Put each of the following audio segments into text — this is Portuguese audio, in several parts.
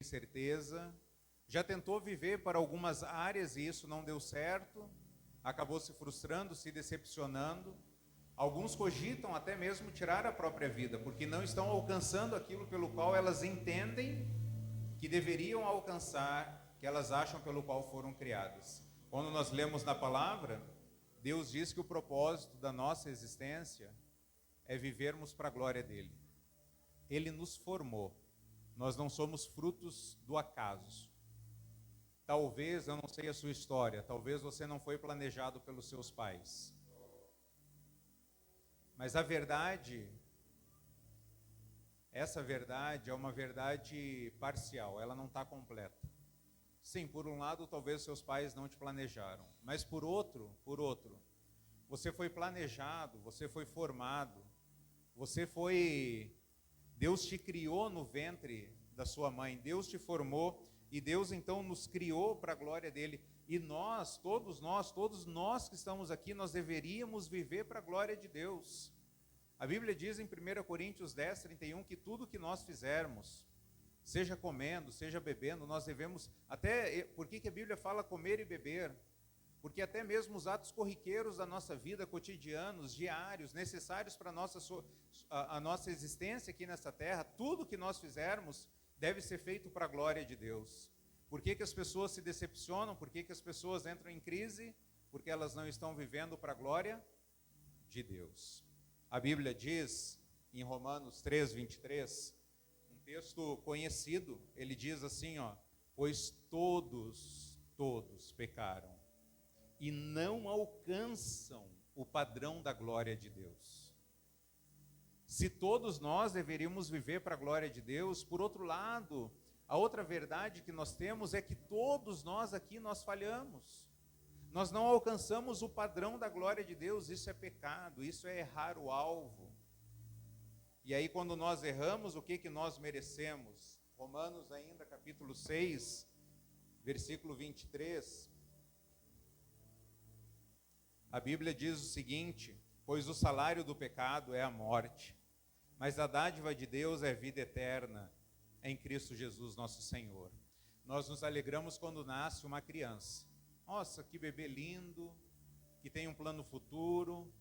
certeza, já tentou viver para algumas áreas e isso não deu certo, acabou se frustrando, se decepcionando. Alguns cogitam até mesmo tirar a própria vida, porque não estão alcançando aquilo pelo qual elas entendem que deveriam alcançar, que elas acham pelo qual foram criadas. Quando nós lemos na palavra, Deus diz que o propósito da nossa existência é vivermos para a glória dele. Ele nos formou. Nós não somos frutos do acaso. Talvez, eu não sei a sua história, talvez você não foi planejado pelos seus pais. Mas a verdade, essa verdade é uma verdade parcial, ela não está completa. Sim, por um lado, talvez seus pais não te planejaram, mas por outro, você foi planejado, você foi formado, Deus te criou no ventre da sua mãe, Deus te formou e Deus então nos criou para a glória dele. E todos nós que estamos aqui, nós deveríamos viver para a glória de Deus. A Bíblia diz em 1 Coríntios 10, 31, que tudo que nós fizermos, seja comendo, seja bebendo, nós devemos, por que a Bíblia fala comer e beber? Porque até mesmo os atos corriqueiros da nossa vida, cotidianos, diários, necessários para a nossa existência aqui nessa terra, tudo que nós fizermos deve ser feito para a glória de Deus. Por que as pessoas se decepcionam? Por que as pessoas entram em crise? Porque elas não estão vivendo para a glória de Deus. A Bíblia diz, em Romanos 3, 23, um texto conhecido, ele diz assim, pois todos pecaram e não alcançam o padrão da glória de Deus. Se todos nós deveríamos viver para a glória de Deus, por outro lado, a outra verdade que nós temos é que todos nós aqui nós falhamos. Nós não alcançamos o padrão da glória de Deus, isso é pecado, isso é errar o alvo. E aí quando nós erramos, o que nós merecemos? Romanos ainda, capítulo 6, versículo 23. A Bíblia diz o seguinte: pois o salário do pecado é a morte, mas a dádiva de Deus é vida eterna em Cristo Jesus nosso Senhor. Nós nos alegramos quando nasce uma criança. Nossa, que bebê lindo, que tem um plano futuro.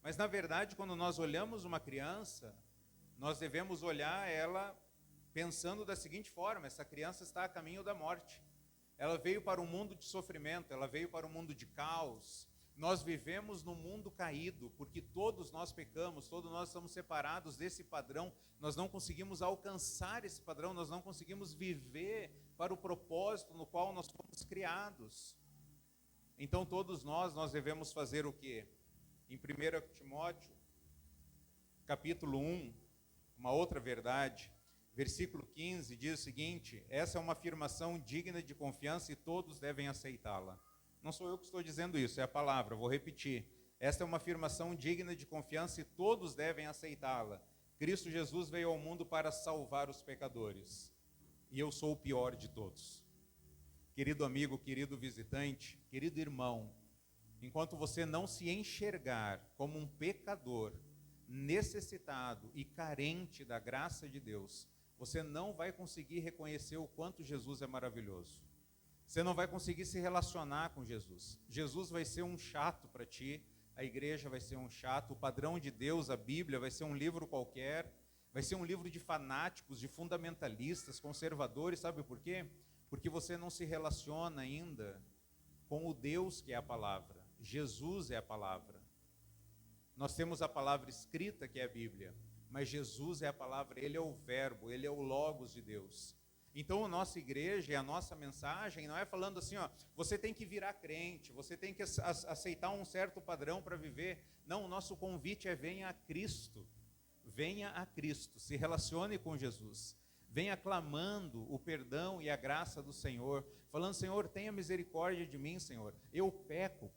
Mas na verdade, quando nós olhamos uma criança, nós devemos olhar ela pensando da seguinte forma: essa criança está a caminho da morte. Ela veio para um mundo de sofrimento, ela veio para um mundo de caos. Nós vivemos num mundo caído, porque todos nós pecamos, todos nós estamos separados desse padrão, nós não conseguimos alcançar esse padrão, nós não conseguimos viver para o propósito no qual nós fomos criados. Então todos nós devemos fazer o quê? Em 1 Timóteo, capítulo 1, uma outra verdade, versículo 15, diz o seguinte: essa é uma afirmação digna de confiança e todos devem aceitá-la. Não sou eu que estou dizendo isso, é a palavra, vou repetir. Esta é uma afirmação digna de confiança e todos devem aceitá-la. Cristo Jesus veio ao mundo para salvar os pecadores. E eu sou o pior de todos. Querido amigo, querido visitante, querido irmão, enquanto você não se enxergar como um pecador, necessitado e carente da graça de Deus, você não vai conseguir reconhecer o quanto Jesus é maravilhoso. Você não vai conseguir se relacionar com Jesus. Jesus vai ser um chato para ti, a igreja vai ser um chato, o padrão de Deus, a Bíblia, vai ser um livro qualquer, vai ser um livro de fanáticos, de fundamentalistas, conservadores, sabe por quê? Porque você não se relaciona ainda com o Deus que é a palavra. Jesus é a palavra. Nós temos a palavra escrita, que é a Bíblia, mas Jesus é a palavra, ele é o verbo, ele é o logos de Deus. Então a nossa igreja e a nossa mensagem não é falando assim, você tem que virar crente, você tem que aceitar um certo padrão para viver. Não, o nosso convite é: venha a Cristo, se relacione com Jesus. Venha clamando o perdão e a graça do Senhor, falando: Senhor, tenha misericórdia de mim, Senhor. Eu peco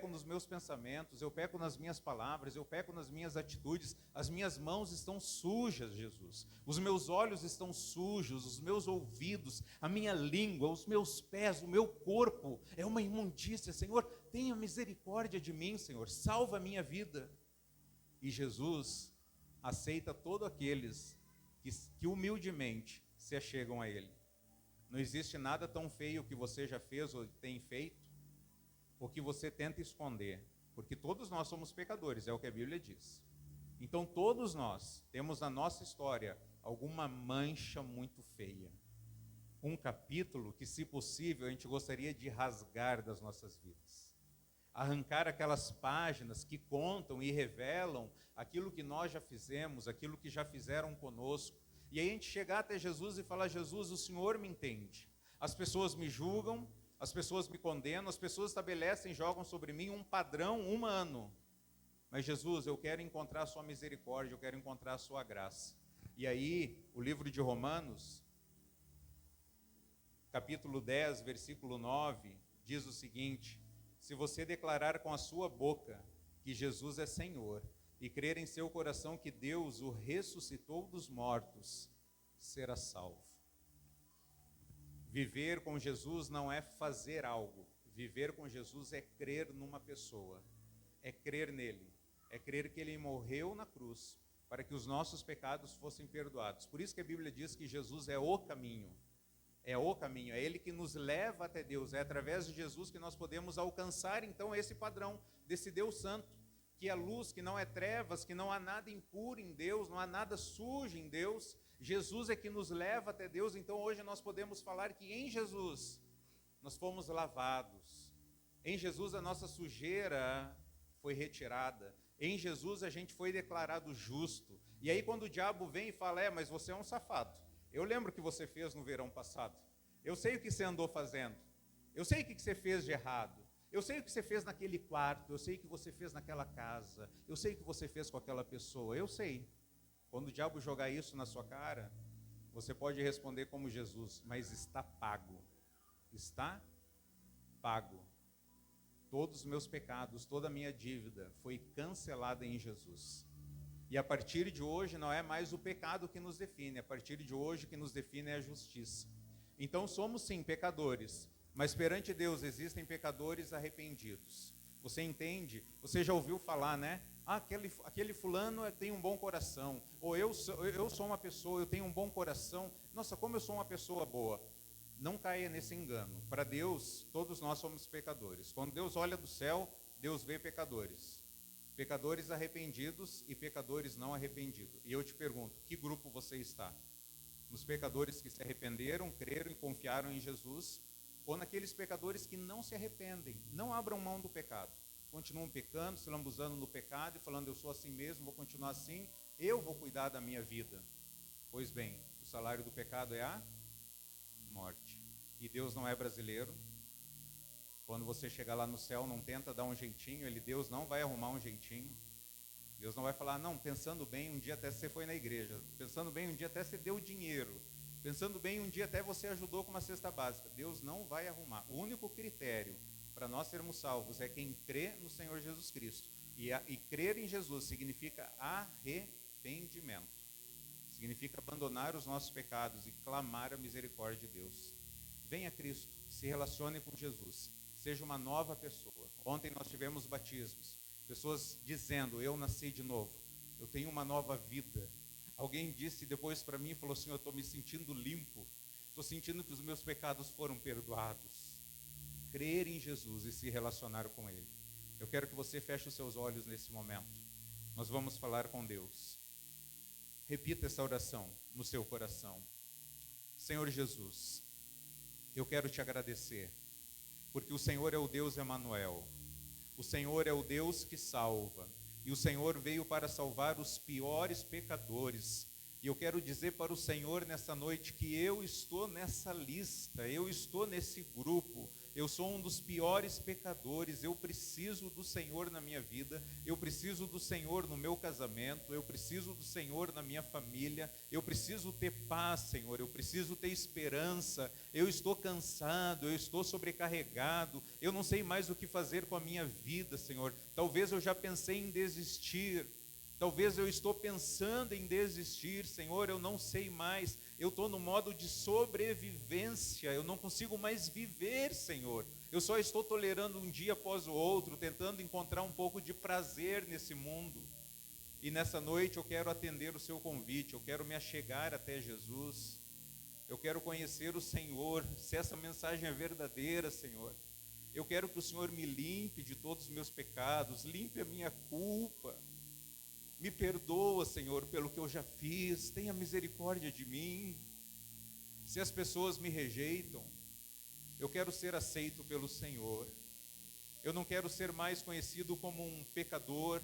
nos meus pensamentos, eu peco nas minhas palavras, eu peco nas minhas atitudes, as minhas mãos estão sujas, Jesus. Os meus olhos estão sujos, os meus ouvidos, a minha língua, os meus pés, o meu corpo é uma imundícia. Senhor, tenha misericórdia de mim, Senhor, salva a minha vida. E Jesus aceita todos aqueles que humildemente se achegam a Ele. Não existe nada tão feio que você já fez ou tem feito, ou que você tenta esconder, porque todos nós somos pecadores, é o que a Bíblia diz. Então todos nós temos na nossa história alguma mancha muito feia. Um capítulo que, se possível, a gente gostaria de rasgar das nossas vidas. Arrancar aquelas páginas que contam e revelam aquilo que nós já fizemos, aquilo que já fizeram conosco. E aí a gente chegar até Jesus e falar: Jesus, o Senhor me entende. As pessoas me julgam, as pessoas me condenam, as pessoas estabelecem, jogam sobre mim um padrão humano. Mas Jesus, eu quero encontrar a sua misericórdia, eu quero encontrar a sua graça. E aí, o livro de Romanos, capítulo 10, versículo 9, diz o seguinte: se você declarar com a sua boca que Jesus é Senhor e crer em seu coração que Deus o ressuscitou dos mortos, será salvo. Viver com Jesus não é fazer algo. Viver com Jesus é crer numa pessoa, é crer nele, é crer que ele morreu na cruz para que os nossos pecados fossem perdoados. Por isso que a Bíblia diz que Jesus é o caminho. É o caminho, é ele que nos leva até Deus. É através de Jesus que nós podemos alcançar então esse padrão desse Deus santo, que é luz, que não é trevas, que não há nada impuro em Deus, não há nada sujo em Deus. Jesus é que nos leva até Deus. Então hoje nós podemos falar que em Jesus nós fomos lavados. Em Jesus a nossa sujeira foi retirada. Em Jesus a gente foi declarado justo. E aí quando o diabo vem e fala: mas você é um safado. Eu lembro o que você fez no verão passado. Eu sei o que você andou fazendo. Eu sei o que você fez de errado. Eu sei o que você fez naquele quarto. Eu sei o que você fez naquela casa. Eu sei o que você fez com aquela pessoa. Eu sei. Quando o diabo jogar isso na sua cara, você pode responder como Jesus: mas está pago. Está pago. Todos os meus pecados, toda a minha dívida foi cancelada em Jesus. E a partir de hoje não é mais o pecado que nos define, a partir de hoje o que nos define é a justiça. Então somos sim pecadores, mas perante Deus existem pecadores arrependidos. Você entende? Você já ouviu falar, né? Aquele fulano tem um bom coração. Ou eu sou uma pessoa, eu tenho um bom coração. Nossa, como eu sou uma pessoa boa. Não caia nesse engano. Para Deus, todos nós somos pecadores. Quando Deus olha do céu, Deus vê pecadores. Pecadores arrependidos e pecadores não arrependidos. E eu te pergunto, que grupo você está? Nos pecadores que se arrependeram, creram e confiaram em Jesus, ou naqueles pecadores que não se arrependem, não abram mão do pecado, continuam pecando, se lambuzando no pecado e falando: eu sou assim mesmo, vou continuar assim, eu vou cuidar da minha vida. Pois bem, o salário do pecado é a morte. E Deus não é brasileiro. Quando você chegar lá no céu, não tenta dar um jeitinho, Deus não vai arrumar um jeitinho. Deus não vai falar: não, pensando bem, um dia até você foi na igreja, pensando bem, um dia até você deu dinheiro, pensando bem, um dia até você ajudou com uma cesta básica. Deus não vai arrumar. O único critério para nós sermos salvos é quem crê no Senhor Jesus Cristo. E crer em Jesus significa arrependimento. Significa abandonar os nossos pecados e clamar a misericórdia de Deus. Venha a Cristo, se relacione com Jesus. Seja uma nova pessoa. Ontem nós tivemos batismos. Pessoas dizendo: eu nasci de novo. Eu tenho uma nova vida. Alguém disse depois para mim, falou assim: eu estou me sentindo limpo. Estou sentindo que os meus pecados foram perdoados. Crer em Jesus e se relacionar com Ele. Eu quero que você feche os seus olhos nesse momento. Nós vamos falar com Deus. Repita essa oração no seu coração. Senhor Jesus, eu quero te agradecer, porque o Senhor é o Deus Emanuel. O Senhor é o Deus que salva. E o Senhor veio para salvar os piores pecadores. E eu quero dizer para o Senhor nessa noite que eu estou nessa lista, eu estou nesse grupo. Eu sou um dos piores pecadores, eu preciso do Senhor na minha vida, eu preciso do Senhor no meu casamento, eu preciso do Senhor na minha família, eu preciso ter paz, Senhor, eu preciso ter esperança, eu estou cansado, eu estou sobrecarregado, eu não sei mais o que fazer com a minha vida, Senhor. Talvez eu já pensei em desistir, talvez eu estou pensando em desistir, Senhor, eu não sei mais. Eu estou no modo de sobrevivência, eu não consigo mais viver, Senhor. Eu só estou tolerando um dia após o outro, tentando encontrar um pouco de prazer nesse mundo. E nessa noite eu quero atender o seu convite, eu quero me achegar até Jesus. Eu quero conhecer o Senhor, se essa mensagem é verdadeira, Senhor. Eu quero que o Senhor me limpe de todos os meus pecados, limpe a minha culpa. Me perdoa, Senhor, pelo que eu já fiz, tenha misericórdia de mim. Se as pessoas me rejeitam, eu quero ser aceito pelo Senhor. Eu não quero ser mais conhecido como um pecador,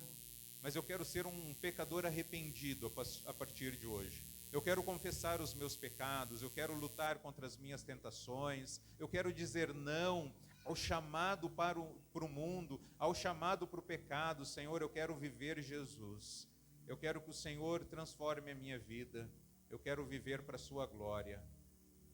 mas eu quero ser um pecador arrependido a partir de hoje. Eu quero confessar os meus pecados, eu quero lutar contra as minhas tentações, eu quero dizer não ao chamado para o mundo, ao chamado para o pecado. Senhor, eu quero viver Jesus. Eu quero que o Senhor transforme a minha vida. Eu quero viver para a sua glória.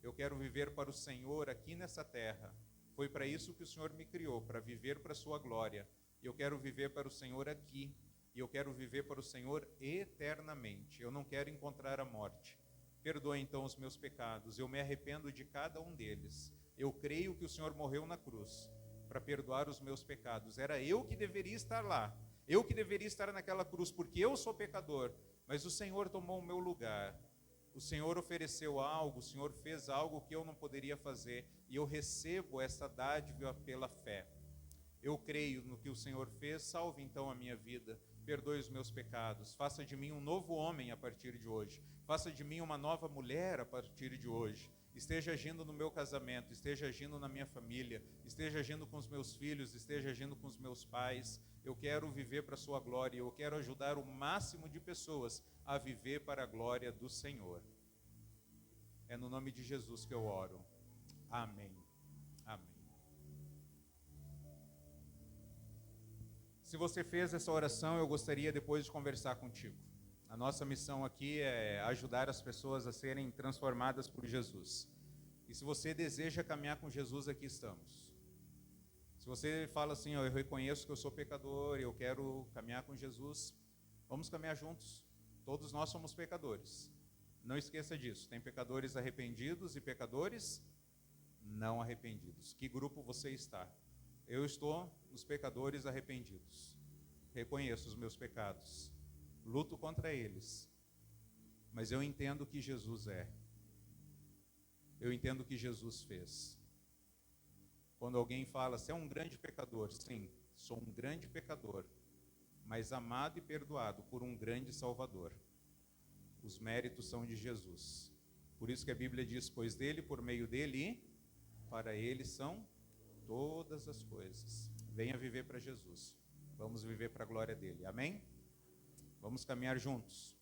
Eu quero viver para o Senhor aqui nessa terra. Foi para isso que o Senhor me criou, para viver para a sua glória. Eu quero viver para o Senhor aqui. E eu quero viver para o Senhor eternamente. Eu não quero encontrar a morte. Perdoe então os meus pecados. Eu me arrependo de cada um deles. Eu creio que o Senhor morreu na cruz para perdoar os meus pecados. Era eu que deveria estar lá. Eu que deveria estar naquela cruz, porque eu sou pecador. Mas o Senhor tomou o meu lugar. O Senhor ofereceu algo, o Senhor fez algo que eu não poderia fazer. E eu recebo essa dádiva pela fé. Eu creio no que o Senhor fez. Salve então a minha vida. Perdoe os meus pecados, faça de mim um novo homem a partir de hoje, faça de mim uma nova mulher a partir de hoje, esteja agindo no meu casamento, esteja agindo na minha família, esteja agindo com os meus filhos, esteja agindo com os meus pais. Eu quero viver para a sua glória, eu quero ajudar o máximo de pessoas a viver para a glória do Senhor. É no nome de Jesus que eu oro. Amém. Amém. Se você fez essa oração, eu gostaria depois de conversar contigo. A nossa missão aqui é ajudar as pessoas a serem transformadas por Jesus. E se você deseja caminhar com Jesus, aqui estamos. Se você fala assim, eu reconheço que eu sou pecador, eu quero caminhar com Jesus, vamos caminhar juntos. Todos nós somos pecadores. Não esqueça disso. Tem pecadores arrependidos e pecadores não arrependidos. Que grupo você está? Eu estou nos pecadores arrependidos. Reconheço os meus pecados. Luto contra eles. Mas eu entendo que Jesus é. Eu entendo que Jesus fez. Quando alguém fala, você é um grande pecador. Sim, sou um grande pecador. Mas amado e perdoado por um grande Salvador. Os méritos são de Jesus. Por isso que a Bíblia diz, pois dele, por meio dele e para ele são todas as coisas. Venha viver para Jesus. Vamos viver para a glória dele. Amém? Vamos caminhar juntos.